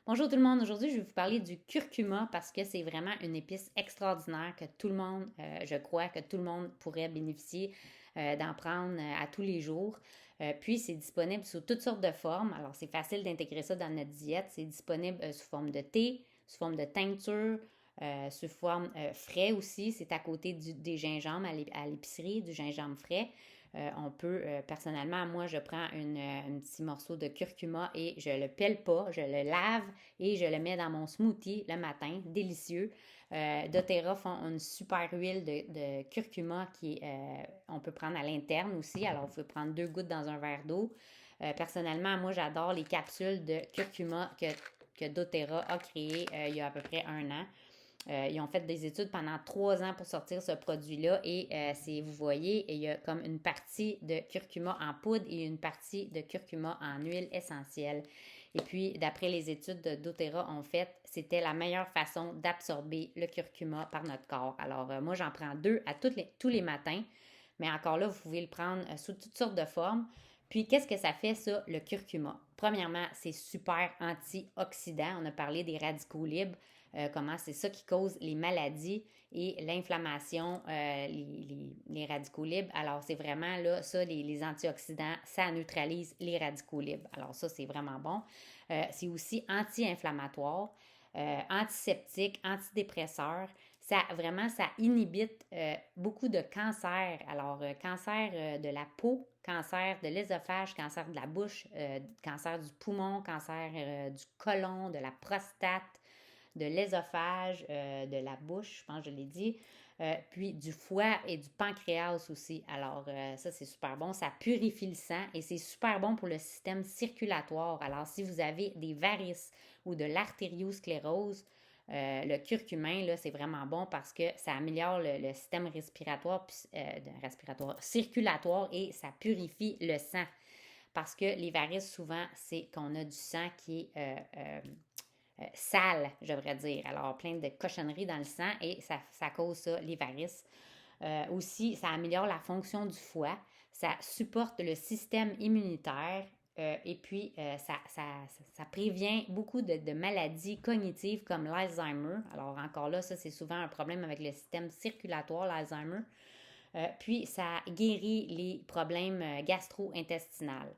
Bonjour tout le monde, aujourd'hui je vais vous parler du curcuma parce que c'est vraiment une épice extraordinaire que tout le monde, je crois que tout le monde pourrait bénéficier d'en prendre à tous les jours. Puis c'est disponible sous toutes sortes de formes, alors c'est facile d'intégrer ça dans notre diète. C'est disponible sous forme de thé, sous forme de tincture, sous forme frais aussi. C'est à côté des gingembres à l'épicerie, du gingembre frais. On peut, personnellement, moi, je prends un petit morceau de curcuma et je le pèle pas, je le lave et je le mets dans mon smoothie le matin, délicieux. doTERRA font une super huile de curcuma on peut prendre à l'interne aussi, alors vous pouvez prendre 2 gouttes dans un verre d'eau. Personnellement, moi, j'adore les capsules de curcuma que doTERRA a créées il y a à peu près un an. Ils ont fait des études pendant 3 ans pour sortir ce produit-là et vous voyez, il y a comme une partie de curcuma en poudre et une partie de curcuma en huile essentielle. Et puis, d'après les études de doTERRA ont fait, c'était la meilleure façon d'absorber le curcuma par notre corps. Alors, moi, j'en prends 2 tous les matins, mais encore là, vous pouvez le prendre sous toutes sortes de formes. Puis, qu'est-ce que ça fait, ça, le curcuma? Premièrement, c'est super antioxydant. On a parlé des radicaux libres, comment c'est ça qui cause les maladies et l'inflammation, les radicaux libres. Alors, c'est vraiment là, ça, les antioxydants, ça neutralise les radicaux libres. Alors, ça, c'est vraiment bon. C'est aussi anti-inflammatoire, antiseptique, antidépresseur. Ça inhibite beaucoup de cancers. Alors, cancer de la peau, cancer de l'œsophage, cancer de la bouche, cancer du poumon, cancer du côlon, de la prostate, de l'œsophage, de la bouche, je pense que je l'ai dit, puis du foie et du pancréas aussi. Alors, ça, c'est super bon. Ça purifie le sang et c'est super bon pour le système circulatoire. Alors, si vous avez des varices ou de l'artériosclérose, le curcumin, là, c'est vraiment bon parce que ça améliore le système circulatoire et ça purifie le sang. Parce que les varices, souvent, c'est qu'on a du sang qui est sale, je devrais dire. Alors, plein de cochonneries dans le sang et ça cause ça, les varices. Aussi, ça améliore la fonction du foie, ça supporte le système immunitaire et puis ça prévient beaucoup de maladies cognitives comme l'Alzheimer. Alors encore là, ça c'est souvent un problème avec le système circulatoire, l'Alzheimer. Puis ça guérit les problèmes gastro-intestinaux.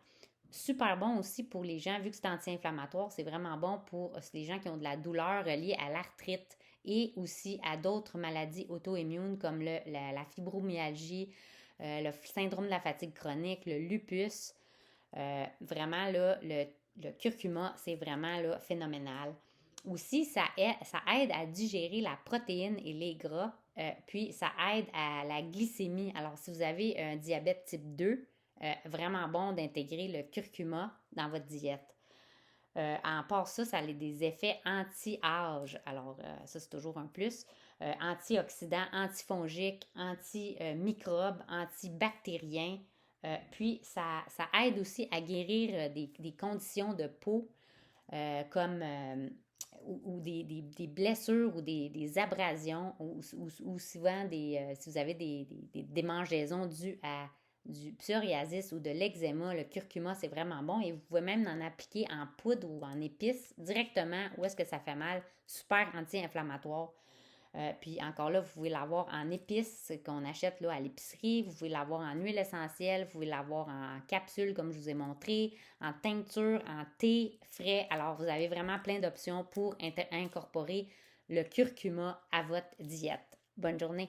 Super bon aussi pour les gens, vu que c'est anti-inflammatoire, c'est vraiment bon pour les gens qui ont de la douleur reliée à l'arthrite et aussi à d'autres maladies auto-immunes comme la fibromyalgie, le syndrome de la fatigue chronique, le lupus. Vraiment, là, le curcuma, c'est vraiment là, phénoménal. Aussi, ça aide à digérer la protéine et les gras, puis ça aide à la glycémie. Alors, si vous avez un diabète type 2, vraiment bon d'intégrer le curcuma dans votre diète. En part ça, ça a des effets anti-âge. Alors, ça, c'est toujours un plus. Antioxydants, antifongiques, antimicrobes, antibactériens. Puis, ça aide aussi à guérir des conditions de peau comme ou des blessures ou des abrasions ou souvent si vous avez des démangeaisons dues à du psoriasis ou de l'eczéma, le curcuma, c'est vraiment bon et vous pouvez même en appliquer en poudre ou en épices directement où est-ce que ça fait mal, super anti-inflammatoire. Puis encore là, vous pouvez l'avoir en épices qu'on achète là, à l'épicerie, vous pouvez l'avoir en huile essentielle, vous pouvez l'avoir en capsule comme je vous ai montré, en tincture, en thé frais. Alors vous avez vraiment plein d'options pour incorporer le curcuma à votre diète. Bonne journée!